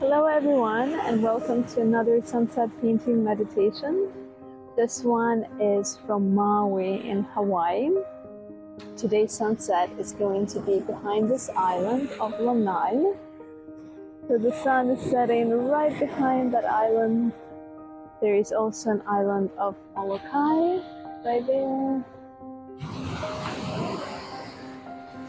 Hello everyone and welcome to another sunset painting meditation. This one is from Maui in Hawaii. Today's sunset is going to be behind this island of Lanai. So the sun is setting right behind that island. There is also an island of Molokai right there.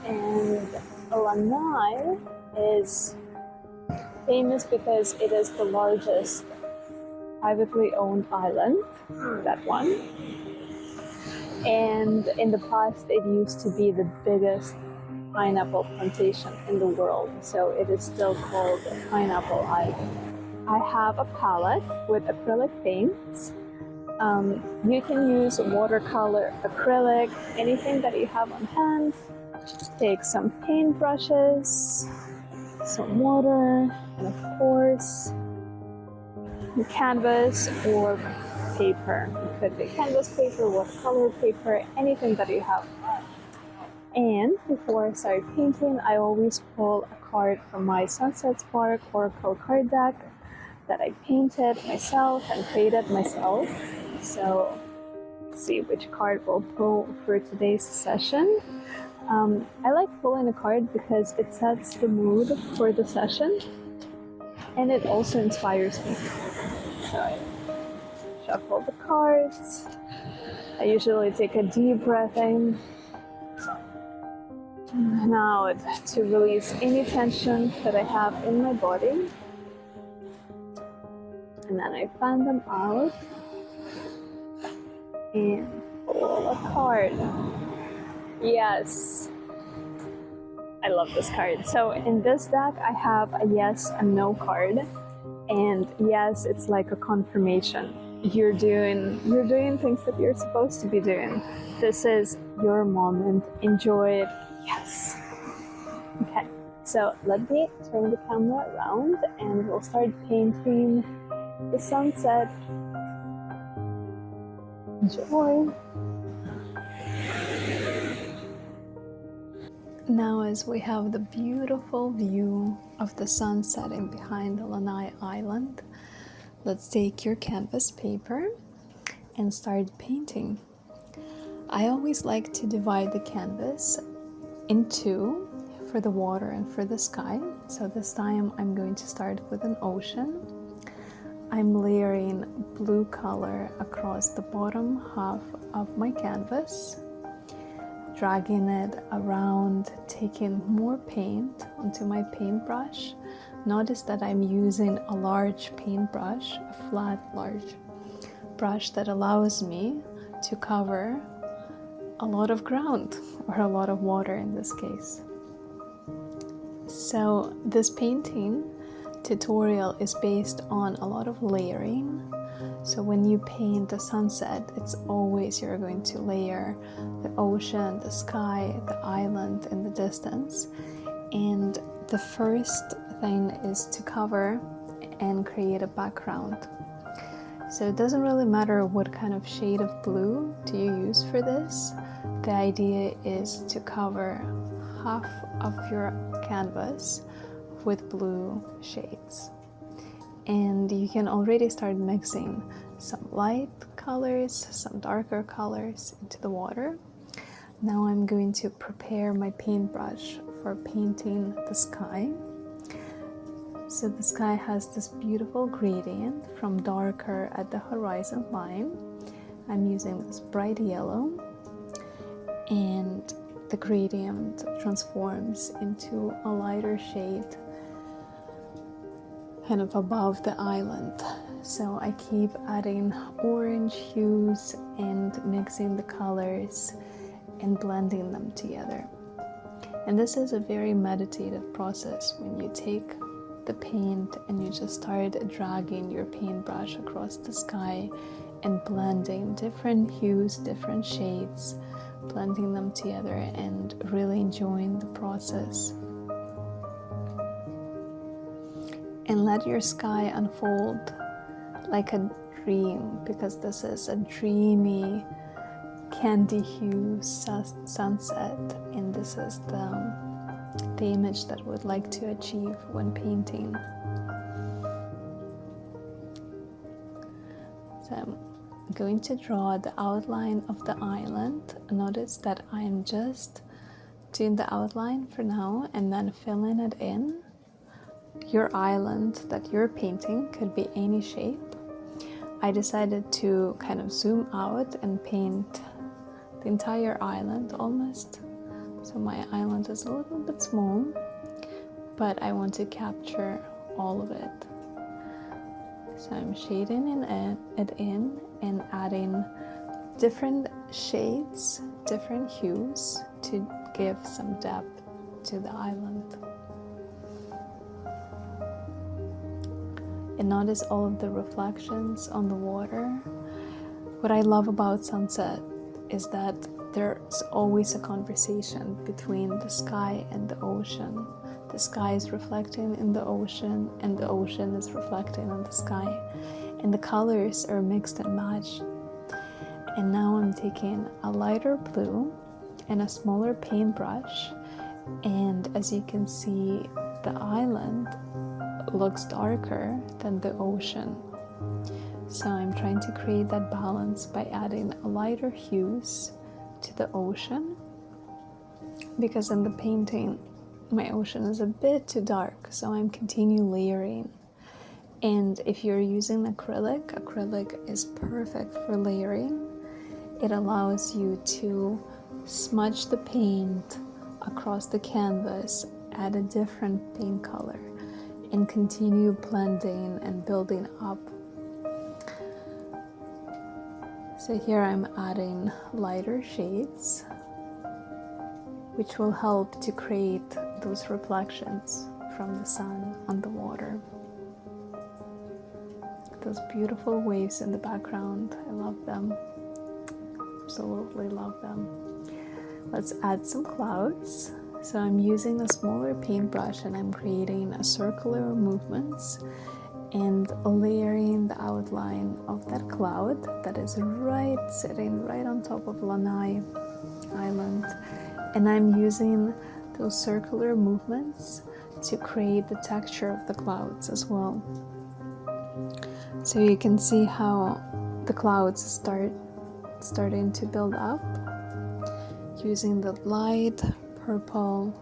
And Lanai is famous because it is the largest privately owned island, that one. And in the past it used to be the biggest pineapple plantation in the world, so it is still called Pineapple Island. I have a palette with acrylic paints. You can use watercolor, acrylic, anything that you have on hand. Take some paint brushes, some water, and of course the canvas or paper. It could be canvas paper, watercolor paper, anything that you have. And before I start painting, I always pull a card from my SunsetSpark Oracle card deck that I painted myself and created myself. So let's see which card we'll pull for today's session. I like pulling a card because it sets the mood for the session and it also inspires me. So I shuffle the cards. I usually take a deep breath in. Now to release any tension that I have in my body. And then I fan them out and pull a card. Yes, I love this card. So in this deck, I have a yes and no card. And yes, it's like a confirmation. You're doing things that you're supposed to be doing. This is your moment. Enjoy it. Yes. Okay, so let me turn the camera around and we'll start painting the sunset. Enjoy. Now as we have the beautiful view of the sun setting behind the Lanai Island, let's take your canvas paper and start painting. I always like to divide the canvas in two for the water and for the sky. So this time I'm going to start with an ocean. I'm layering blue color across the bottom half of my canvas, dragging it around, taking more paint onto my paintbrush. Notice that I'm using a large paintbrush, a flat large brush that allows me to cover a lot of ground, or a lot of water in this case. So this painting tutorial is based on a lot of layering. So when you paint the sunset, it's always you're going to layer the ocean, the sky, the island in the distance. And the first thing is to cover and create a background. So it doesn't really matter what kind of shade of blue do you use for this. The idea is to cover half of your canvas with blue shades. And you can already start mixing some light colors, some darker colors into the water. Now I'm going to prepare my paintbrush for painting the sky. So the sky has this beautiful gradient from darker at the horizon line. I'm using this bright yellow, and the gradient transforms into a lighter shade kind of above the island. So I keep adding orange hues and mixing the colors and blending them together. And this is a very meditative process when you take the paint and you just start dragging your paintbrush across the sky and blending different hues, different shades, blending them together and really enjoying the process. And let your sky unfold like a dream, because this is a dreamy candy hue sunset, and this is the image that I would like to achieve when painting. So I'm going to draw the outline of the island. Notice that I'm just doing the outline for now and then filling it in. Your island that you're painting could be any shape. I decided to kind of zoom out and paint the entire island almost. So my island is a little bit small, but I want to capture all of it. So I'm shading it in and adding different shades, different hues to give some depth to the island. And notice all of the reflections on the water. What I love about sunset is that there's always a conversation between the sky and the ocean. The sky is reflecting in the ocean and the ocean is reflecting on the sky. And the colors are mixed and matched. And now I'm taking a lighter blue and a smaller paintbrush. And as you can see, the island looks darker than the ocean. So I'm trying to create that balance by adding lighter hues to the ocean, because in the painting my ocean is a bit too dark, so I'm continue layering. And if you're using acrylic is perfect for layering. It allows you to smudge the paint across the canvas, add a different paint color, and continue blending and building up. So here I'm adding lighter shades, which will help to create those reflections from the sun on the water. Those beautiful waves in the background, I love them. Absolutely love them. Let's add some clouds. So I'm using a smaller paintbrush and I'm creating a circular movements and layering the outline of that cloud that is sitting right on top of Lanai Island. And I'm using those circular movements to create the texture of the clouds as well. So you can see how the clouds starting to build up using the light purple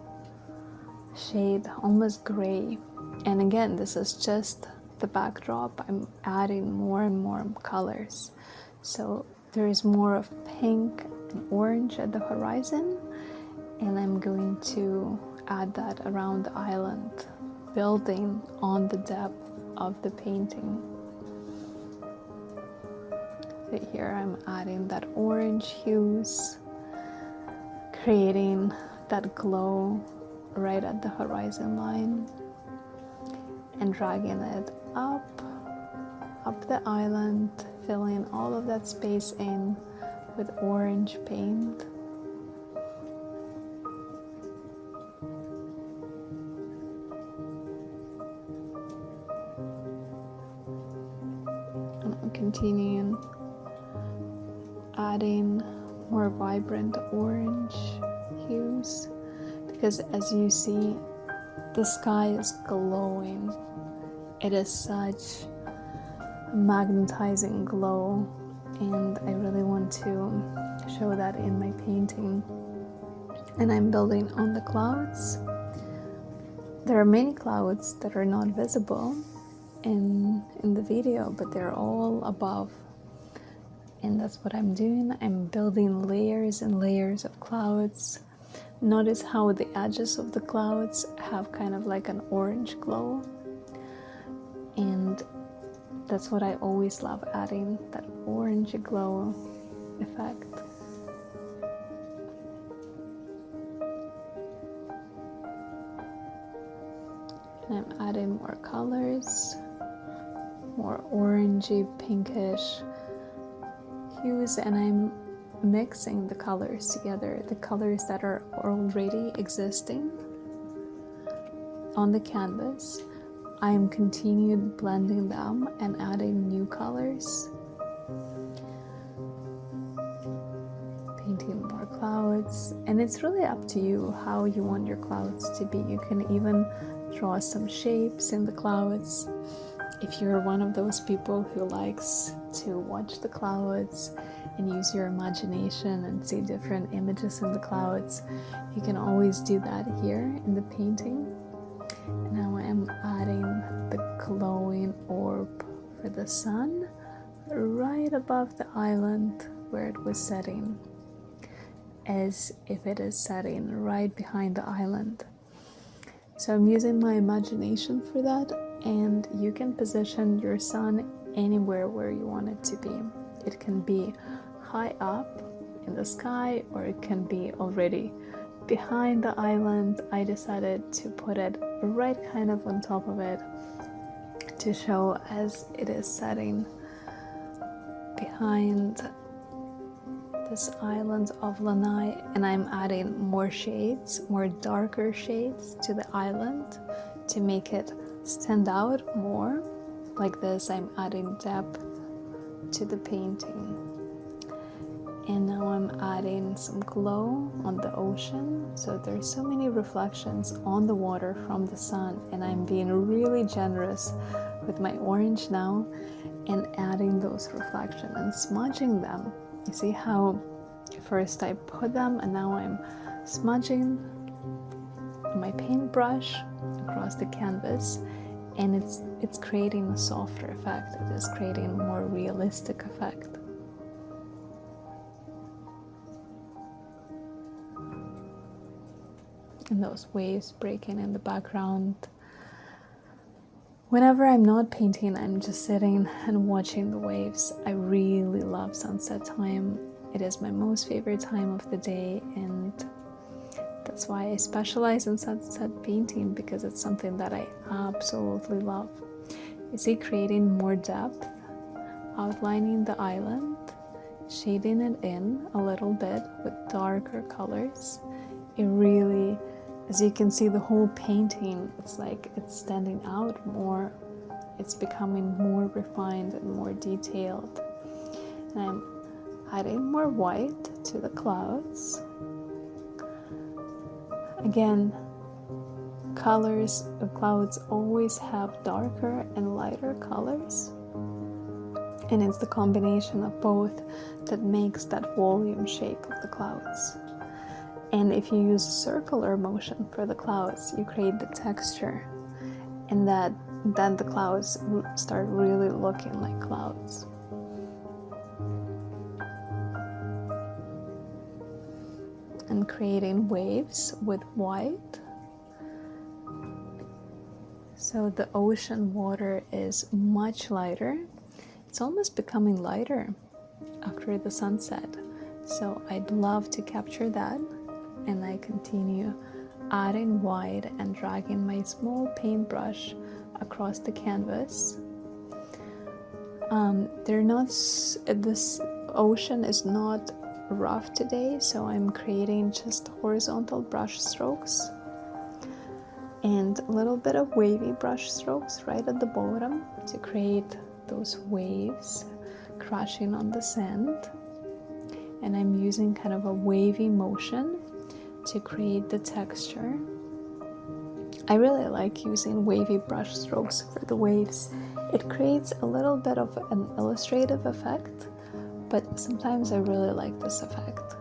shade, almost gray. And again, this is just the backdrop. I'm adding more and more colors. So there is more of pink and orange at the horizon, and I'm going to add that around the island, building on the depth of the painting. So here I'm adding that orange hues, creating that glow right at the horizon line, and dragging it up the island, filling all of that space in with orange paint. And I'm continuing adding more vibrant orange hues, because as you see, the sky is glowing. It is such a magnetizing glow, and I really want to show that in my painting. And I'm building on the clouds. There are many clouds that are not visible in the video, but they're all above. And that's what I'm doing. I'm building layers and layers of clouds. Notice how the edges of the clouds have kind of like an orange glow. And that's what I always love, adding that orange glow effect. And I'm adding more colors, more orangey, pinkish hues, and I'm mixing the colors together, the colors that are already existing on the canvas. I'm continued blending them and adding new colors, painting more clouds, and it's really up to you how you want your clouds to be. You can even draw some shapes in the clouds. if you're one of those people who likes to watch the clouds and use your imagination and see different images in the clouds, you can always do that here in the painting. Now I'm adding the glowing orb for the sun right above the island where it was setting, as if it is setting right behind the island. So I'm using my imagination for that, and you can position your sun anywhere where you want it to be. It can be high up in the sky, or it can be already behind the island. I decided to put it right kind of on top of it to show as it is setting behind this island of Lanai, and I'm adding more shades, more darker shades to the island to make it stand out more. Like this, I'm adding depth to the painting. And now I'm adding some glow on the ocean. So there's so many reflections on the water from the sun, and I'm being really generous with my orange now and adding those reflections and smudging them. You see how first I put them and now I'm smudging my paintbrush across the canvas, and it's creating a softer effect. It is creating a more realistic effect. And those waves breaking in the background. Whenever I'm not painting, I'm just sitting and watching the waves. I really love sunset time. It is my most favorite time of the day, and that's why I specialize in sunset painting, because it's something that I absolutely love. You see, creating more depth, outlining the island, shading it in a little bit with darker colors. It really, as you can see, the whole painting, it's like it's standing out more. It's becoming more refined and more detailed. And I'm adding more white to the clouds. Again, colors, the clouds always have darker and lighter colors. And it's the combination of both that makes that volume shape of the clouds. And if you use circular motion for the clouds, you create the texture, and then the clouds start really looking like clouds. And creating waves with white. So the ocean water is much lighter. It's almost becoming lighter after the sunset. So I'd love to capture that. And I continue adding white and dragging my small paintbrush across the canvas. This ocean is not rough today, so I'm creating just horizontal brush strokes and a little bit of wavy brush strokes right at the bottom to create those waves crashing on the sand. And I'm using kind of a wavy motion to create the texture. I really like using wavy brush strokes for the waves. It creates a little bit of an illustrative effect, but sometimes I really like this effect.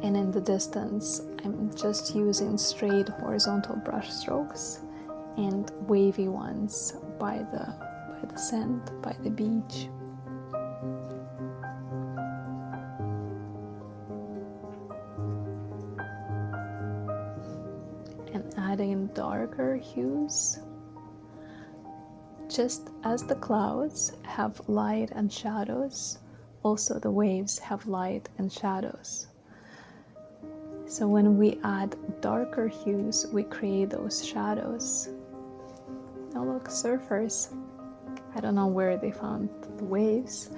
And in the distance, I'm just using straight horizontal brush strokes and wavy ones by the sand, by the beach. And adding darker hues. Just as the clouds have light and shadows, also the waves have light and shadows. So when we add darker hues, we create those shadows. Now look, surfers. I don't know where they found the waves.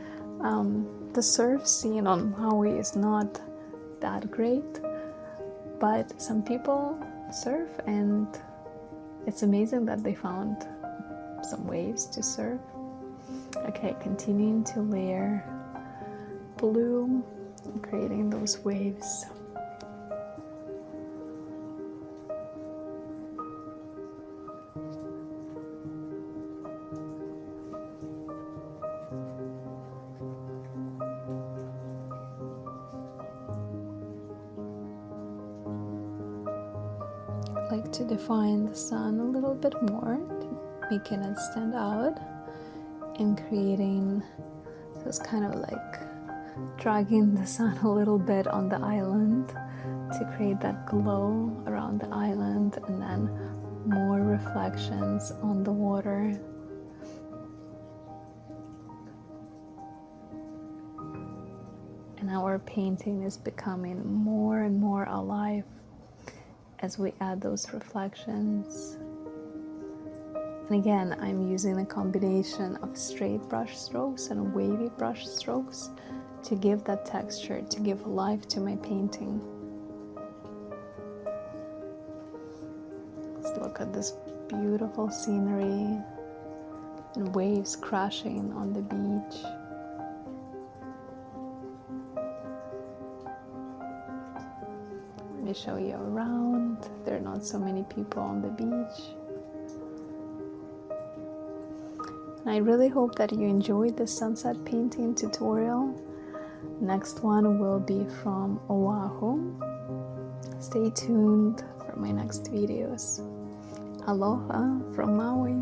The surf scene on Maui is not that great, but some people surf, and it's amazing that they found some waves to surf. Okay, continuing to layer blue, creating those waves. like to define the sun a little bit more, making it stand out and creating, so it's kind of like dragging the sun a little bit on the island to create that glow around the island, and then more reflections on the water. And our painting is becoming more and more alive as we add those reflections. And again, I'm using a combination of straight brush strokes and wavy brush strokes to give that texture, to give life to my painting. Let's look at this beautiful scenery and waves crashing on the beach. Let me show you around. There are not so many people on the beach. And I really hope that you enjoyed this sunset painting tutorial. Next one will be from Oahu. Stay tuned for my next videos. Aloha from Maui.